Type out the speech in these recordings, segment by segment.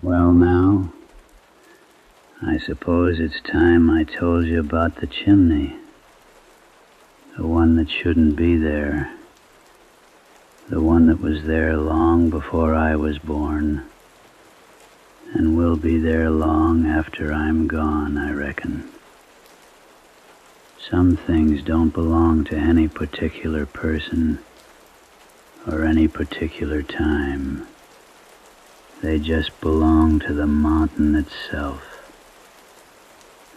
Well now, I suppose it's time I told you about the chimney. The one that shouldn't be there. The one that was there long before I was born. And will be there long after I'm gone, I reckon. Some things don't belong to any particular person or any particular time. They just belong to the mountain itself.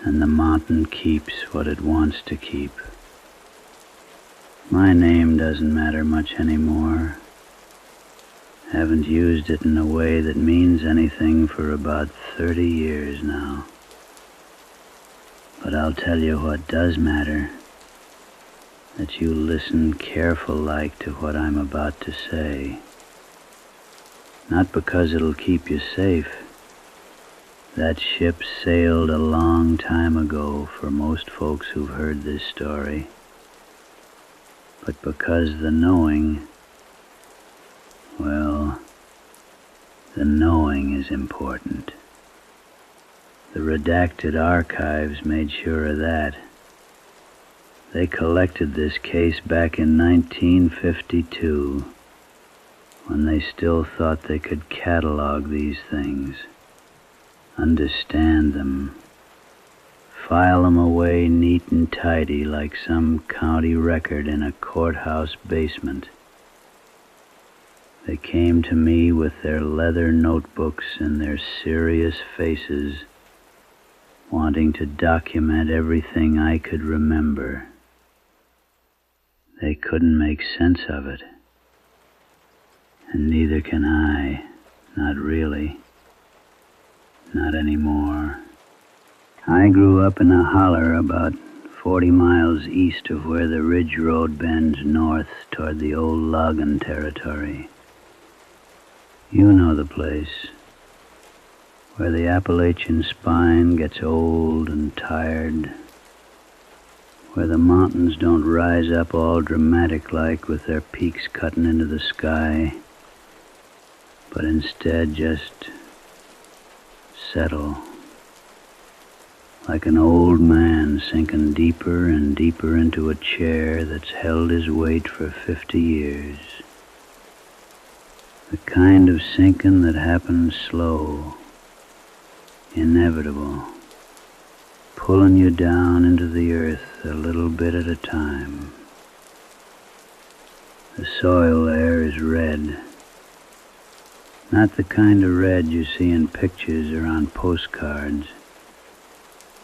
And the mountain keeps what it wants to keep. My name doesn't matter much anymore. Haven't used it in a way that means anything for about 30 years now. But I'll tell you what does matter. That you listen careful-like to what I'm about to say. Not because it'll keep you safe. That ship sailed a long time ago for most folks who've heard this story. But because the knowing, well, the knowing is important. The Redacted Archives made sure of that. They collected this case back in 1952, when they still thought they could catalog these things, understand them, file them away neat and tidy like some county record in a courthouse basement. They came to me with their leather notebooks and their serious faces, wanting to document everything I could remember. They couldn't make sense of it. And neither can I, not really. Not anymore. I grew up in a holler about 40 miles east of where the ridge road bends north toward the old logging territory. You know the place, where the Appalachian spine gets old and tired, where the mountains don't rise up all dramatic-like with their peaks cutting into the sky, but instead just settle, like an old man sinking deeper and deeper into a chair that's held his weight for 50 years. The kind of sinking that happens slow, inevitable, pulling you down into the earth a little bit at a time. The soil there is red. Not the kind of red you see in pictures or on postcards,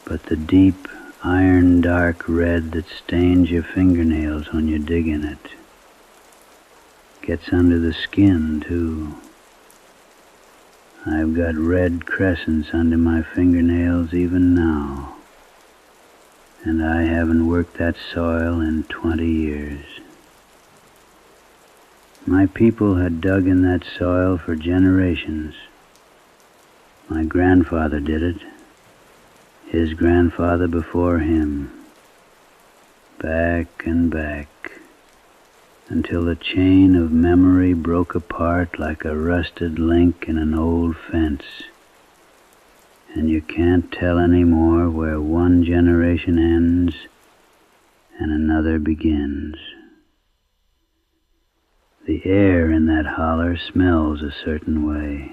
but the deep, iron-dark red that stains your fingernails when you dig in it. Gets under the skin, too. I've got red crescents under my fingernails even now, and I haven't worked that soil in 20 years. My people had dug in that soil for generations. My grandfather did it, his grandfather before him, back and back, until the chain of memory broke apart like a rusted link in an old fence, and you can't tell anymore where one generation ends and another begins. The air in that holler smells a certain way.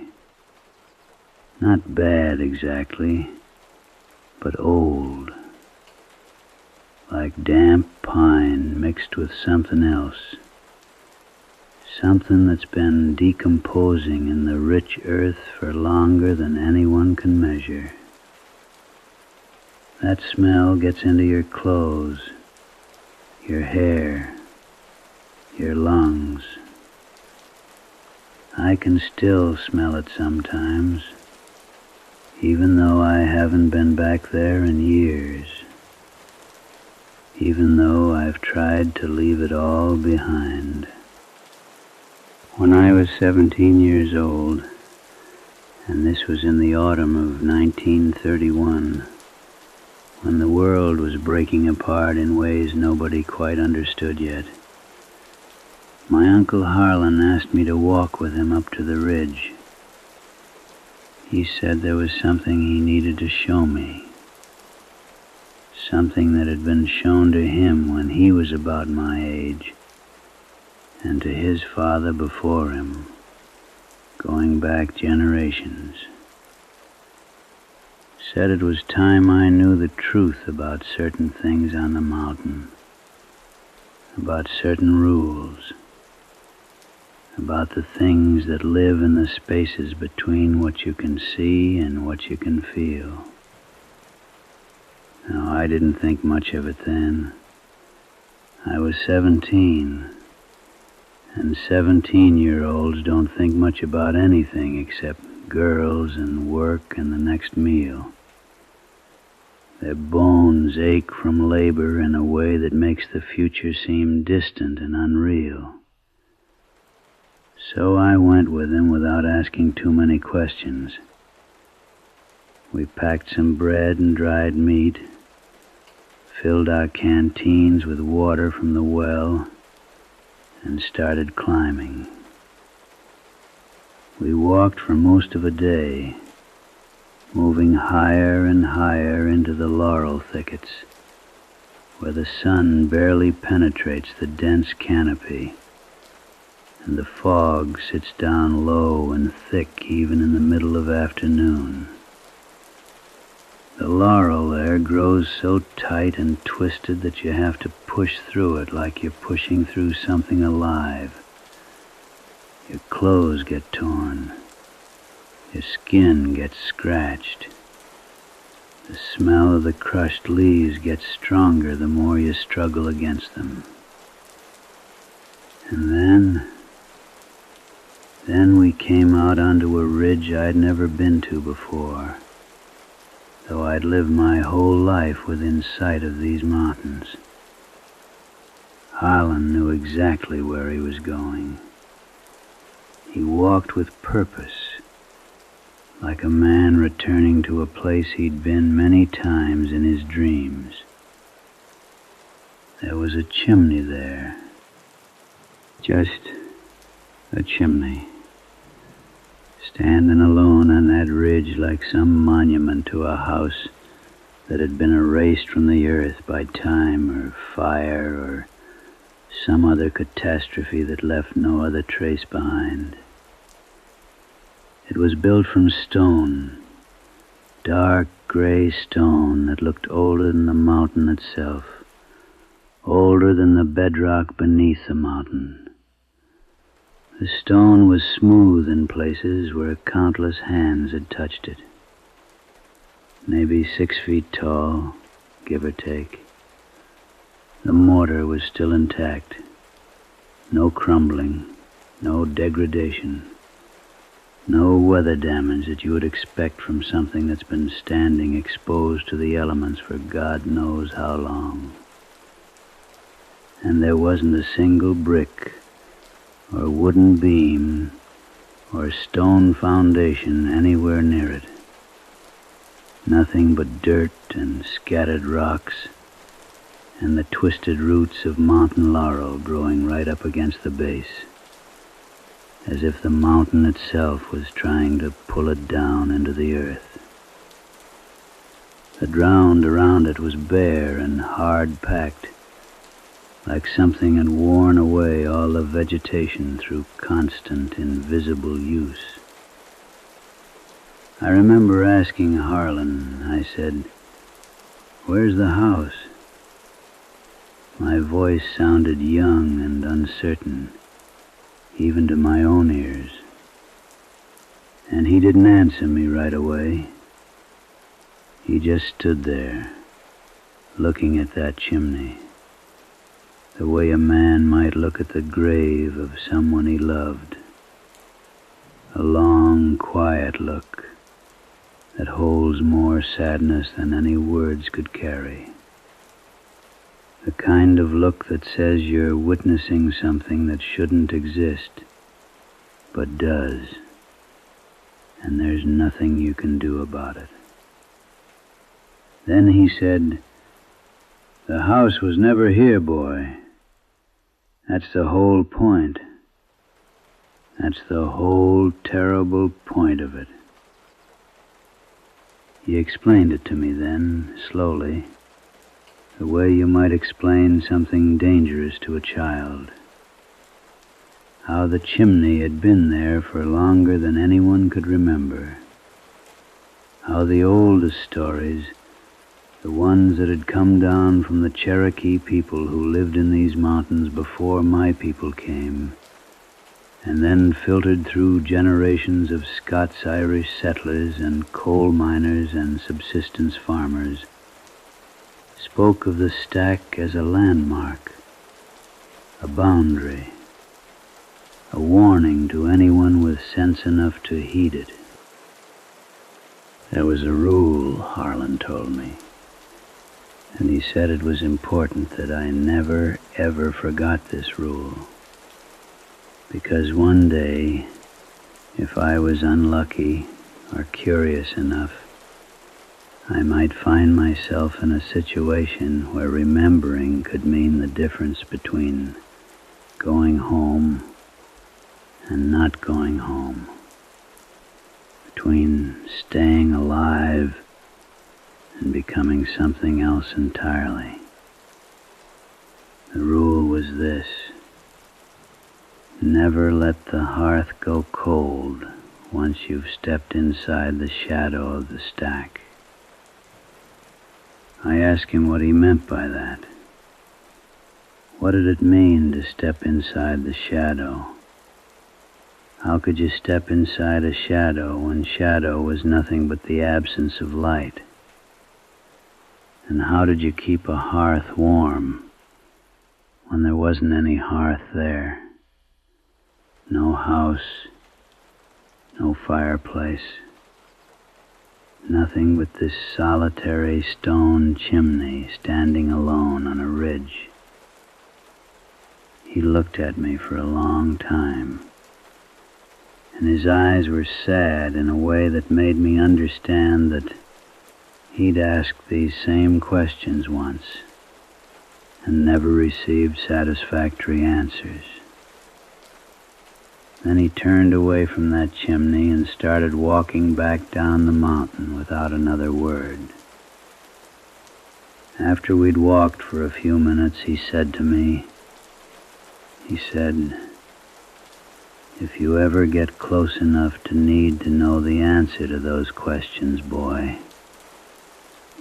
Not bad exactly, but old. Like damp pine mixed with something else. Something that's been decomposing in the rich earth for longer than anyone can measure. That smell gets into your clothes, your hair, your lungs. I can still smell it sometimes, even though I haven't been back there in years, even though I've tried to leave it all behind. When I was 17 years old, and this was in the autumn of 1931, when the world was breaking apart in ways nobody quite understood yet, my Uncle Harlan asked me to walk with him up to the ridge. He said there was something he needed to show me. Something that had been shown to him when he was about my age, and to his father before him, going back generations. Said it was time I knew the truth about certain things on the mountain, about certain rules, about the things that live in the spaces between what you can see and what you can feel. Now, I didn't think much of it then. I was 17, and 17-year-olds don't think much about anything except girls and work and the next meal. Their bones ache from labor in a way that makes the future seem distant and unreal. So I went with him without asking too many questions. We packed some bread and dried meat, filled our canteens with water from the well, and started climbing. We walked for most of a day, moving higher and higher into the laurel thickets, where the sun barely penetrates the dense canopy, and the fog sits down low and thick even in the middle of afternoon. The laurel there grows so tight and twisted that you have to push through it like you're pushing through something alive. Your clothes get torn. Your skin gets scratched. The smell of the crushed leaves gets stronger the more you struggle against them. And then we came out onto a ridge I'd never been to before, though I'd lived my whole life within sight of these mountains. Harlan knew exactly where he was going. He walked with purpose, like a man returning to a place he'd been many times in his dreams. There was a chimney there. Just a chimney, standing alone on that ridge like some monument to a house that had been erased from the earth by time or fire or some other catastrophe that left no other trace behind. It was built from stone, dark gray stone that looked older than the mountain itself, older than the bedrock beneath the mountain. The stone was smooth in places where countless hands had touched it. Maybe 6 feet tall, give or take. The mortar was still intact. No crumbling, no degradation, no weather damage that you would expect from something that's been standing exposed to the elements for God knows how long. And there wasn't a single brick or wooden beam or stone foundation anywhere near it. Nothing but dirt and scattered rocks and the twisted roots of mountain laurel growing right up against the base, as if the mountain itself was trying to pull it down into the earth. The ground around it was bare and hard-packed, like something had worn away all the vegetation through constant, invisible use. I remember asking Harlan, I said, "Where's the house?" My voice sounded young and uncertain, even to my own ears. And he didn't answer me right away. He just stood there, looking at that chimney, the way a man might look at the grave of someone he loved. A long, quiet look that holds more sadness than any words could carry. The kind of look that says you're witnessing something that shouldn't exist, but does, and there's nothing you can do about it. Then he said, "The house was never here, boy. That's the whole point. That's the whole terrible point of it. He explained it to me then, slowly, the way you might explain something dangerous to a child. How the chimney had been there for longer than anyone could remember. How the oldest stories, the ones that had come down from the Cherokee people who lived in these mountains before my people came, and then filtered through generations of Scots-Irish settlers and coal miners and subsistence farmers, spoke of the stack as a landmark, a boundary, a warning to anyone with sense enough to heed it. There was a rule, Harlan told me, and he said it was important that I never, ever forgot this rule. Because one day, if I was unlucky or curious enough, I might find myself in a situation where remembering could mean the difference between going home and not going home, between staying alive and becoming something else entirely. The rule was this: never let the hearth go cold once you've stepped inside the shadow of the stack. I asked him what he meant by that. What did it mean to step inside the shadow? How could you step inside a shadow when shadow was nothing but the absence of light? And how did you keep a hearth warm when there wasn't any hearth there? No house, no fireplace, nothing but this solitary stone chimney standing alone on a ridge. He looked at me for a long time, and his eyes were sad in a way that made me understand that he'd asked these same questions once and never received satisfactory answers. Then he turned away from that chimney and started walking back down the mountain without another word. After we'd walked for a few minutes, he said to me, "If you ever get close enough to need to know the answer to those questions, boy,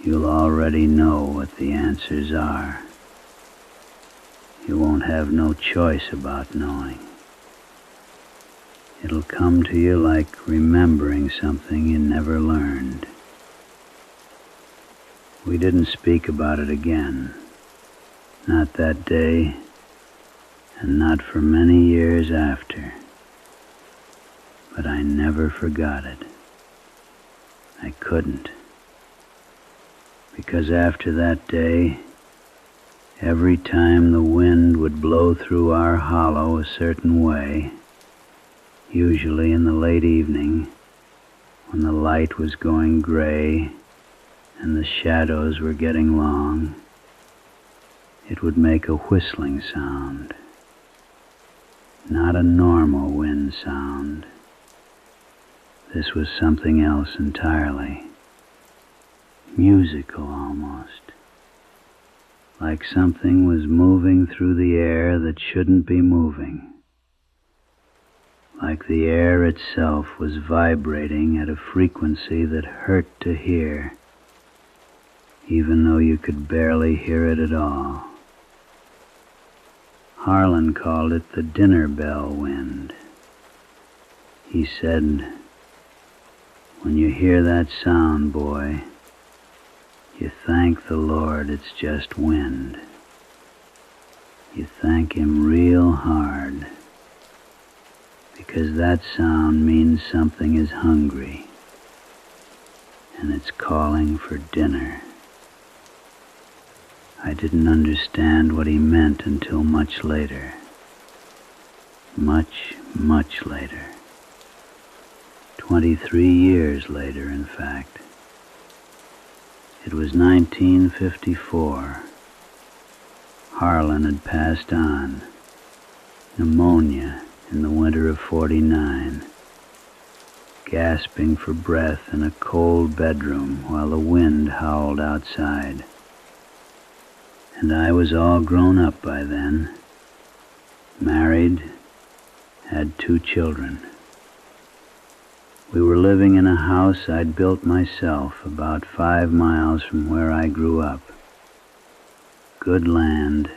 you'll already know what the answers are. You won't have no choice about knowing. It'll come to you like remembering something you never learned." We didn't speak about it again, not that day, and not for many years after. But I never forgot it. I couldn't. Because after that day, every time the wind would blow through our hollow a certain way, usually in the late evening, when the light was going gray and the shadows were getting long, it would make a whistling sound. Not a normal wind sound. This was something else entirely. Musical almost. Like something was moving through the air that shouldn't be moving. Like the air itself was vibrating at a frequency that hurt to hear, even though you could barely hear it at all. Harlan called it the dinner bell wind. He said, "When you hear that sound, boy, you thank the Lord it's just wind. You thank Him real hard, because that sound means something is hungry, and it's calling for dinner." I didn't understand what he meant until much later. Much, much later. 23 years later, in fact. It was 1954. Harlan had passed on. Pneumonia in the winter of '49. gasping for breath in a cold bedroom while the wind howled outside. And I was all grown up by then, married, had 2 children. We were living in a house I'd built myself about 5 miles from where I grew up. Good land,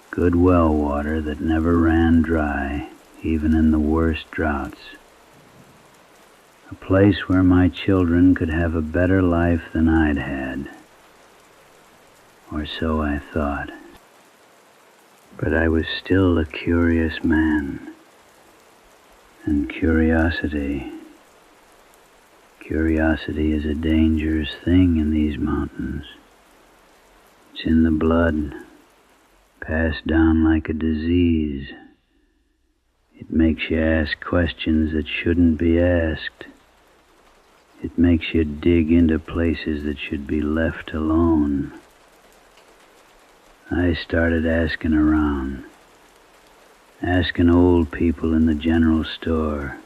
good well water that never ran dry, even in the worst droughts. A place where my children could have a better life than I'd had. Or so I thought. But I was still a curious man. And curiosity is a dangerous thing in these mountains. It's in the blood, passed down like a disease. It makes you ask questions that shouldn't be asked. It makes you dig into places that should be left alone. I started asking around, asking old people in the general store,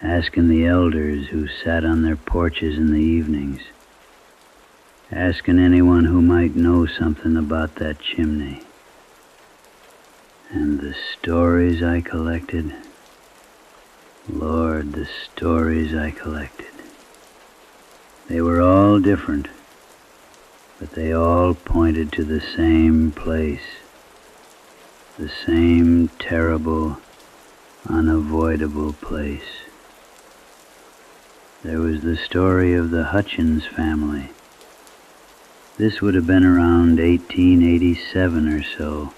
asking the elders who sat on their porches in the evenings, asking anyone who might know something about that chimney. And the stories I collected, Lord, the stories I collected. They were all different, but they all pointed to the same place, the same terrible, unavoidable place. There was the story of the Hutchins family. This would have been around 1887 or so,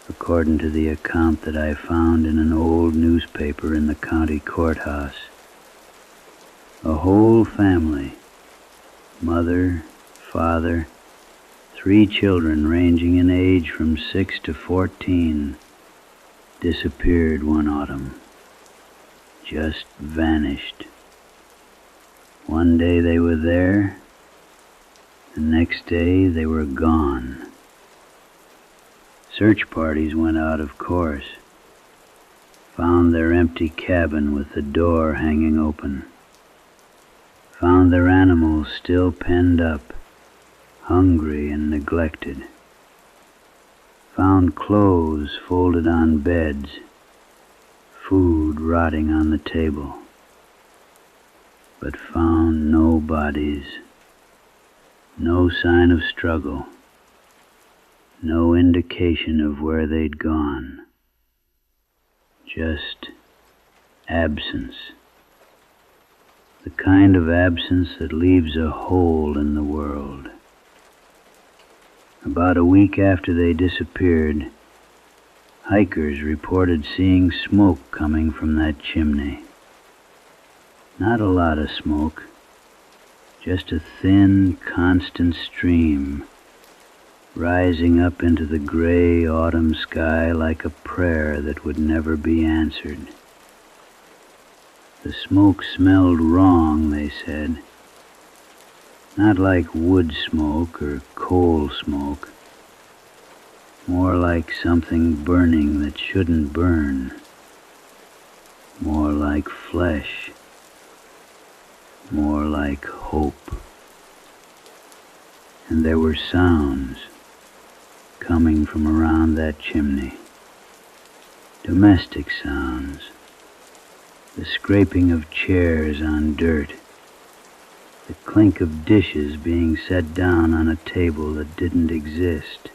according to the account that I found in an old newspaper in the county courthouse. A whole family, mother, father, 3 children ranging in age from 6 to 14, disappeared one autumn, just vanished. One day they were there, the next day they were gone. Search parties went out, of course, found their empty cabin with the door hanging open, found their animals still penned up, hungry and neglected, found clothes folded on beds, food rotting on the table, but found no bodies, no sign of struggle, no indication of where they'd gone. Just absence. The kind of absence that leaves a hole in the world. About a week after they disappeared, hikers reported seeing smoke coming from that chimney. Not a lot of smoke, just a thin, constant stream, rising up into the gray autumn sky like a prayer that would never be answered. The smoke smelled wrong, they said. Not like wood smoke or coal smoke. More like something burning that shouldn't burn. More like flesh. More like hope. And there were sounds coming from around that chimney. Domestic sounds. The scraping of chairs on dirt. The clink of dishes being set down on a table that didn't exist.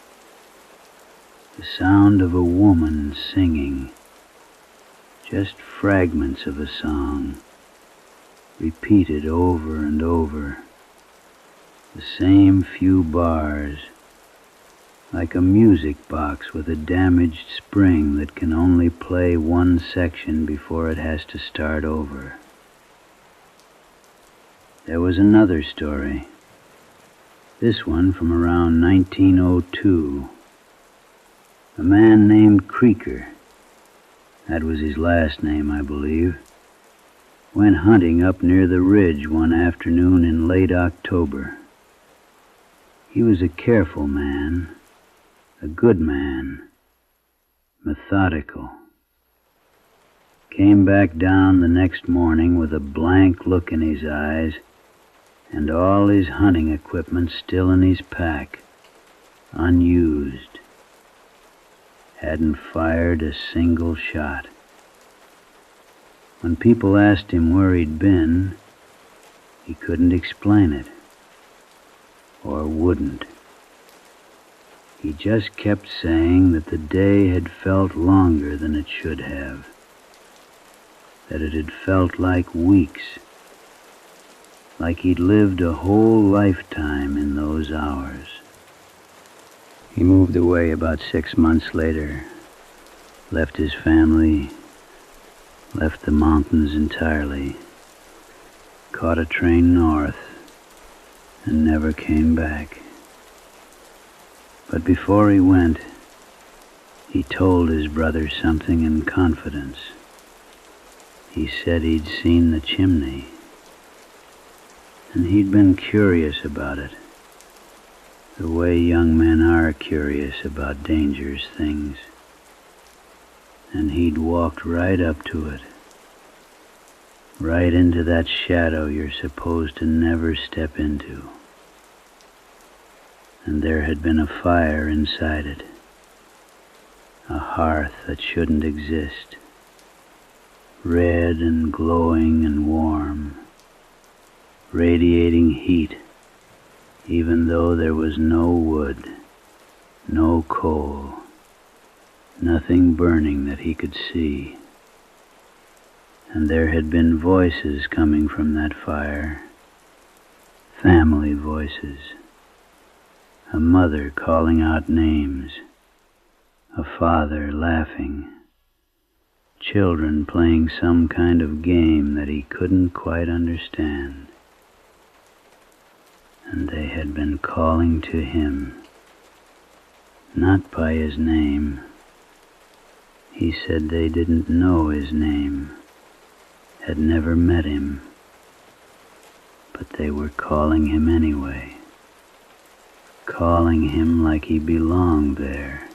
The sound of a woman singing. Just fragments of a song, repeated over and over. The same few bars, like a music box with a damaged spring that can only play one section before it has to start over. There was another story, this one from around 1902. A man named Creaker, that was his last name, I believe, went hunting up near the ridge one afternoon in late October. He was a careful man, a good man, methodical. Came back down the next morning with a blank look in his eyes and all his hunting equipment still in his pack, unused. Hadn't fired a single shot. When people asked him where he'd been, he couldn't explain it, or wouldn't. He just kept saying that the day had felt longer than it should have, that it had felt like weeks, like he'd lived a whole lifetime in those hours. He moved away about 6 months later, left his family, left the mountains entirely, caught a train north, and never came back. But before he went, he told his brother something in confidence. He said he'd seen the chimney, and he'd been curious about it, the way young men are curious about dangerous things. And he'd walked right up to it, right into that shadow you're supposed to never step into. And there had been a fire inside it, a hearth that shouldn't exist, red and glowing and warm, radiating heat, even though there was no wood, no coal, nothing burning that he could see. And there had been voices coming from that fire, family voices, a mother calling out names, a father laughing, children playing some kind of game that he couldn't quite understand. And they had been calling to him, not by his name. He said they didn't know his name, had never met him, but they were calling him anyway, calling him like he belonged there,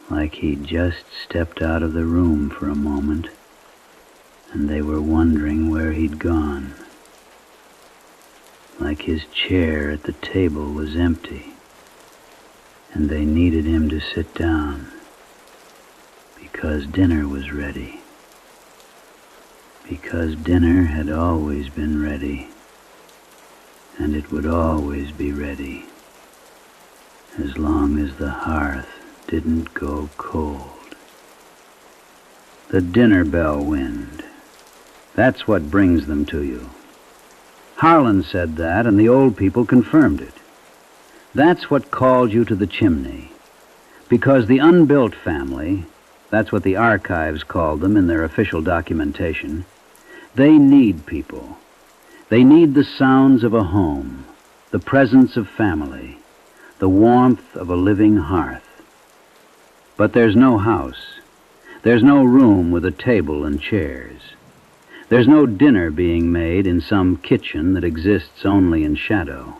like he'd just stepped out of the room for a moment, and they were wondering where he'd gone. Like his chair at the table was empty, and they needed him to sit down, because dinner was ready, because dinner had always been ready, and it would always be ready, as long as the hearth didn't go cold. The dinner bell wind, that's what brings them to you. Harlan said that, and the old people confirmed it. That's what called you to the chimney, because the Unbuilt family, that's what the archives called them in their official documentation, they need people. They need the sounds of a home, the presence of family, the warmth of a living hearth. But there's no house. There's no room with a table and chairs. There's no dinner being made in some kitchen that exists only in shadow.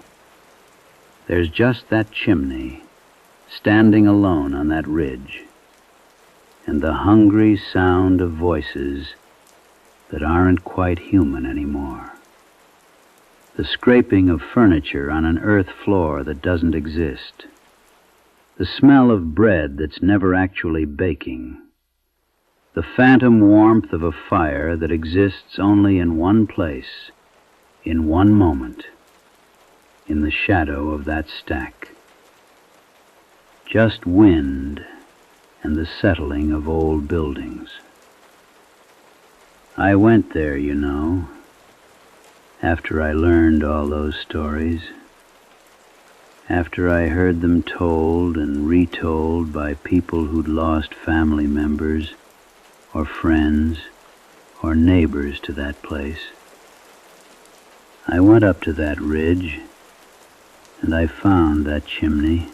There's just that chimney, standing alone on that ridge, and the hungry sound of voices that aren't quite human anymore. The scraping of furniture on an earth floor that doesn't exist. The smell of bread that's never actually baking. The phantom warmth of a fire that exists only in one place, in one moment, in the shadow of that stack. Just wind and the settling of old buildings. I went there, you know, after I learned all those stories, after I heard them told and retold by people who'd lost family members, or friends, or neighbors to that place. I went up to that ridge, and I found that chimney,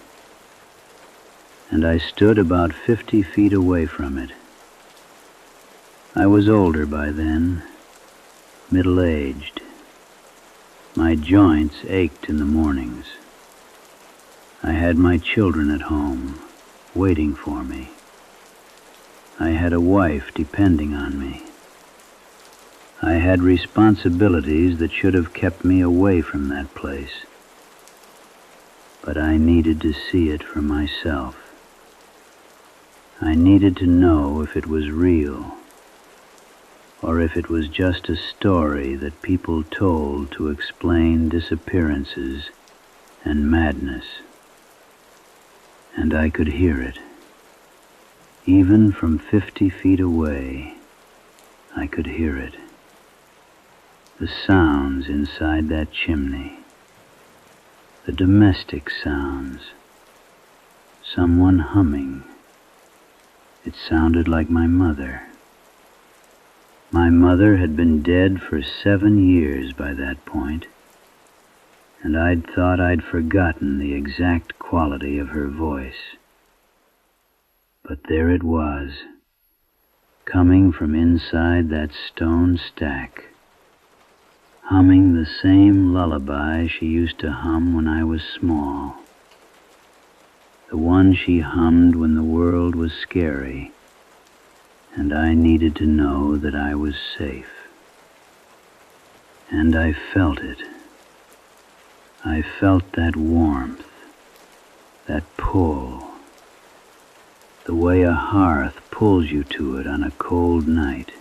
and I stood about 50 feet away from it. I was older by then, middle-aged. My joints ached in the mornings. I had my children at home, waiting for me. I had a wife depending on me. I had responsibilities that should have kept me away from that place. But I needed to see it for myself. I needed to know if it was real, or if it was just a story that people told to explain disappearances and madness. And I could hear it. Even from 50 feet away, I could hear it. The sounds inside that chimney. The domestic sounds. Someone humming. It sounded like my mother. My mother had been dead for 7 years by that point, and I'd thought I'd forgotten the exact quality of her voice. But there it was, coming from inside that stone stack, humming the same lullaby she used to hum when I was small, the one she hummed when the world was scary, and I needed to know that I was safe. And I felt it. I felt that warmth, that pull, the way a hearth pulls you to it on a cold night,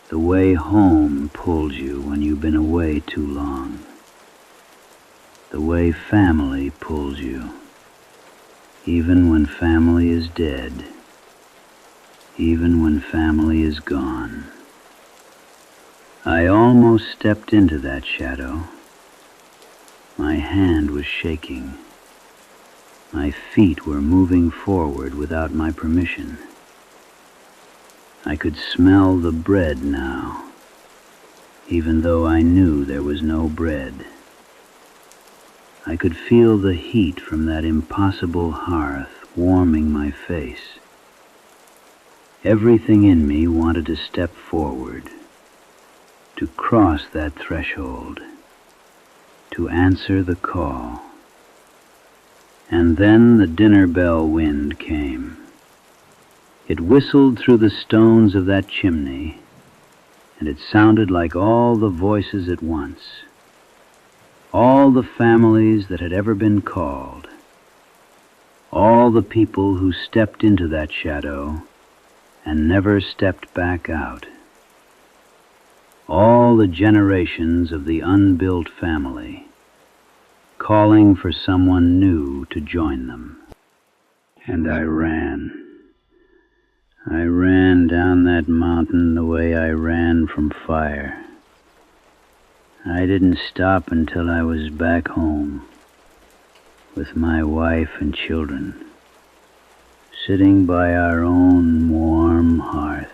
the way home pulls you when you've been away too long, the way family pulls you, even when family is dead, even when family is gone. I almost stepped into that shadow. My hand was shaking. My feet were moving forward without my permission. I could smell the bread now, even though I knew there was no bread. I could feel the heat from that impossible hearth warming my face. Everything in me wanted to step forward, to cross that threshold, to answer the call. And then the dinner bell wind came. It whistled through the stones of that chimney, and it sounded like all the voices at once, all the families that had ever been called, all the people who stepped into that shadow and never stepped back out, all the generations of the Unbuilt family, calling for someone new to join them. And I ran. I ran down that mountain the way I ran from fire. I didn't stop until I was back home with my wife and children, sitting by our own warm hearth,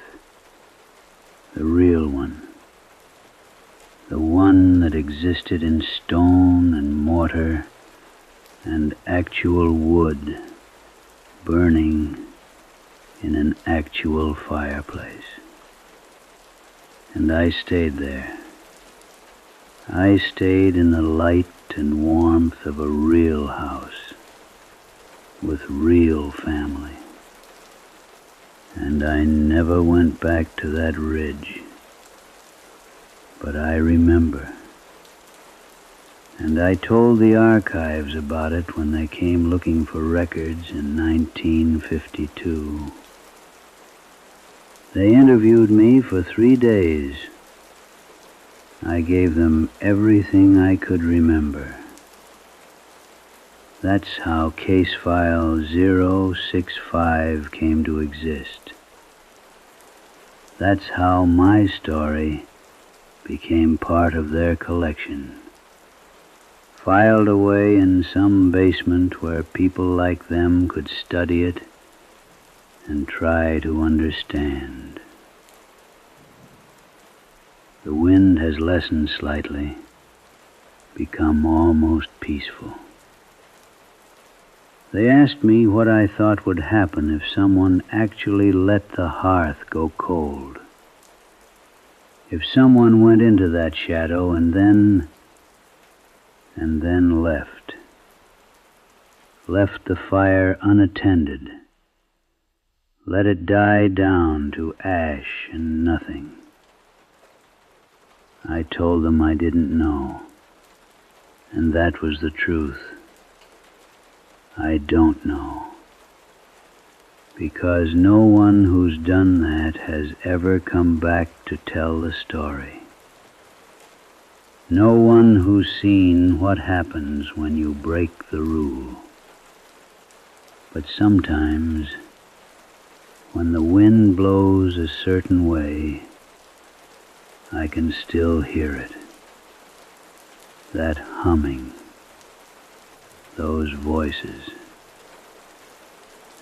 the real one, the one that existed in stone and mortar and actual wood, burning in an actual fireplace. And I stayed there. I stayed in the light and warmth of a real house, with real family. And I never went back to that ridge. But I remember. And I told the archives about it when they came looking for records in 1952. They interviewed me for 3 days. I gave them everything I could remember. That's how case file 065 came to exist. That's how my story became part of their collection, filed away in some basement where people like them could study it and try to understand. The wind has lessened slightly, become almost peaceful. They asked me what I thought would happen if someone actually let the hearth go cold. If someone went into that shadow and then left the fire unattended, Let it die down to ash and nothing. I told them I didn't know, and that was the truth. I don't know, because no one who's done that has ever come back to tell the story. No one who's seen what happens when you break the rule. But sometimes, when the wind blows a certain way, I can still hear it. That humming, those voices.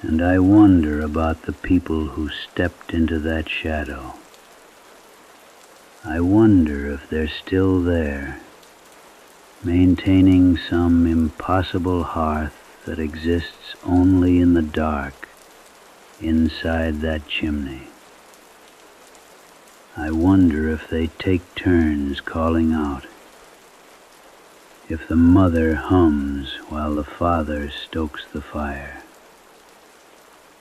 And I wonder about the people who stepped into that shadow. I wonder if they're still there, maintaining some impossible hearth that exists only in the dark inside that chimney. I wonder if they take turns calling out, if the mother hums while the father stokes the fire,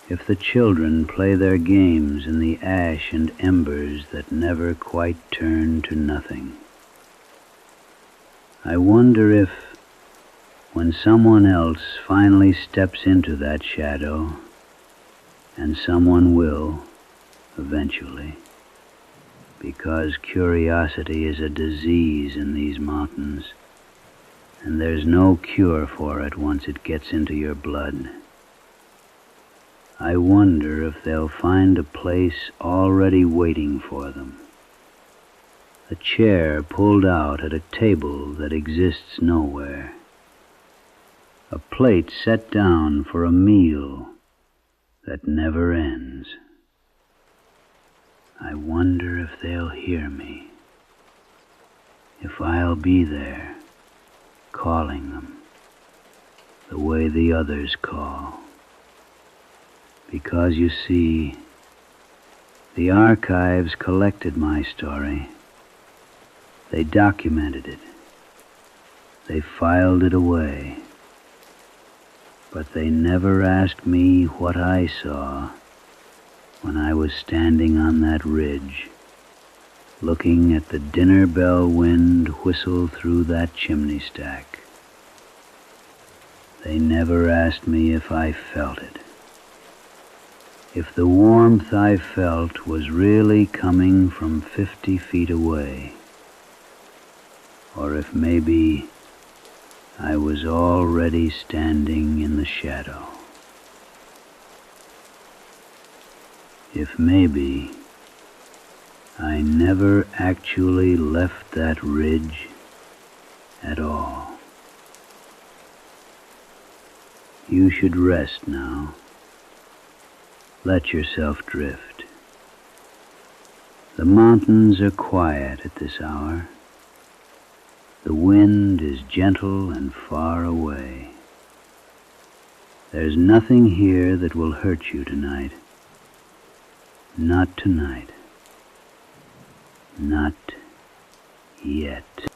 if the children play their games in the ash and embers that never quite turn to nothing. I wonder if, when someone else finally steps into that shadow, and someone will, eventually, because curiosity is a disease in these mountains, and there's no cure for it once it gets into your blood. I wonder if they'll find a place already waiting for them. A chair pulled out at a table that exists nowhere. A plate set down for a meal that never ends. I wonder if they'll hear me, if I'll be there, calling them, the way the others call. Because, you see, the archives collected my story. They documented it. They filed it away. But they never asked me what I saw when I was standing on that ridge, looking at the dinner bell wind whistle through that chimney stack. They never asked me if I felt it. If the warmth I felt was really coming from 50 feet away, or if maybe I was already standing in the shadow. If maybe I never actually left that ridge at all. You should rest now. Let yourself drift. The mountains are quiet at this hour. The wind is gentle and far away. There's nothing here that will hurt you tonight. Not tonight. Not yet.